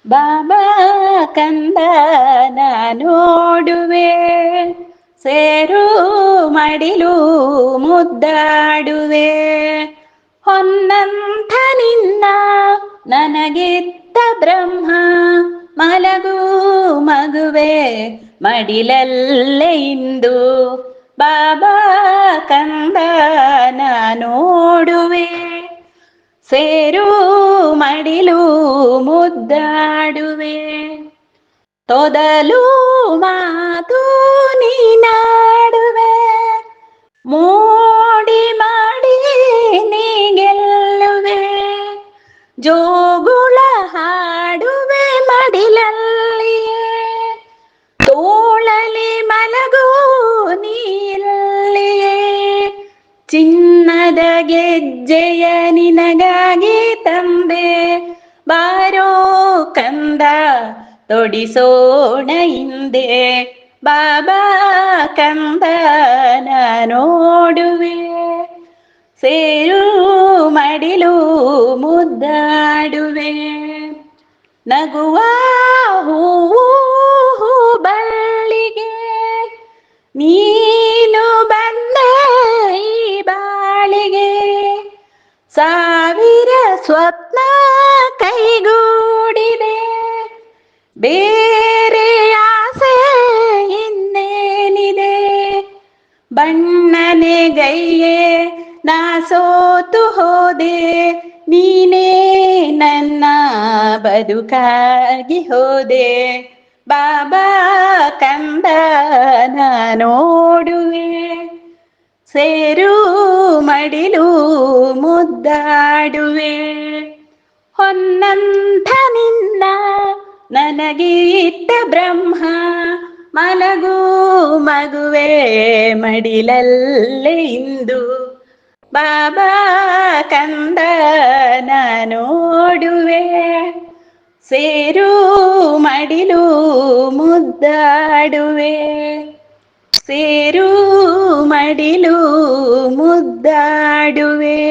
ಬಾಬಾ ಕಂದ ನೋಡುವೆ, ಸೇರು ಮಡಿಲು ಮುದ್ದಾಡುವೆ. ಹೊನ್ನಂಥ ನಿನ್ನ ನನಗಿತ್ತ ಬ್ರಹ್ಮ, ಮಲಗು ಮಗುವೆ ಮಡಿಲಲ್ಲೇ ಇಂದು. ಬಾಬಾ ಕಂದ ನೋಡುವೆ, ಸೇರು ಮಡಿಲು ಮುದ್ದಾಡುವೆ. ತೊದಲು ಮಾತು ನೀನಾಡುವೆ, ಮೋಡಿ ಮಾಡಿ ನೀ ಗೆಲ್ಲುವೆ. ಜೋಗುಳ ಹಾಡುವೆ ಮಡಿಲಲ್ಲಿಯೇ, ತೋಳಲಿ ಮಲಗು ನೀಲ್ಲಿಯೇ. ಚಿನ್ನದ ಗೆಜ್ಜೆಯ ನಿನಗಾಗಿ ತಂದೆ, ಬಾರೋ ಕಂದ ತೊಡಿಸೋಣ ಹಿಂದೆ. ಬಾಬಾ ಕಂದ ನೋಡುವೆ, ಸೇರು ಮಡಿಲು ಮುದ್ದಾಡುವೆ. ನಗುವ ಹೂವು ಬಳ್ಳಿಗೆ ನೀನು ಬಂದೆ ಈ ಬಾಳಿಗೆ. ಸಾವಿರ ಸ್ವಪ್ನ ಕೈಗೂಡಿದೆ, ಬೇರೆ ಆಸೆ ಇನ್ನೇನಿದೆ. ಬಣ್ಣನೆಗೈಯೇ ನಾ ಸೋತು ಹೋದೆ, ನೀನೇ ನನ್ನ ಬದುಕಾಗಿ ಹೋದೆ. ಬಾಬಾ ಕಂದ ನೋಡುವೆ, ಸೇರು ಮಡಿಲು ಮುದ್ದಾಡುವೆ. ಹೊನ್ನಂಥ ನಿನ್ನ ನನಗಿತ್ತ ಬ್ರಹ್ಮ, ಮಲಗು ಮಗುವೆ ಮಡಿಲಲ್ಲೇ ಇಂದು. ಬಾಬಾ ಕಂದ ನೋಡುವೆ, ಸೇರು ಮಡಿಲು ಮುದ್ದಾಡುವೆ. ಸೇರು ಮಡಿಲು ಮುದ್ದಾಡುವೆ.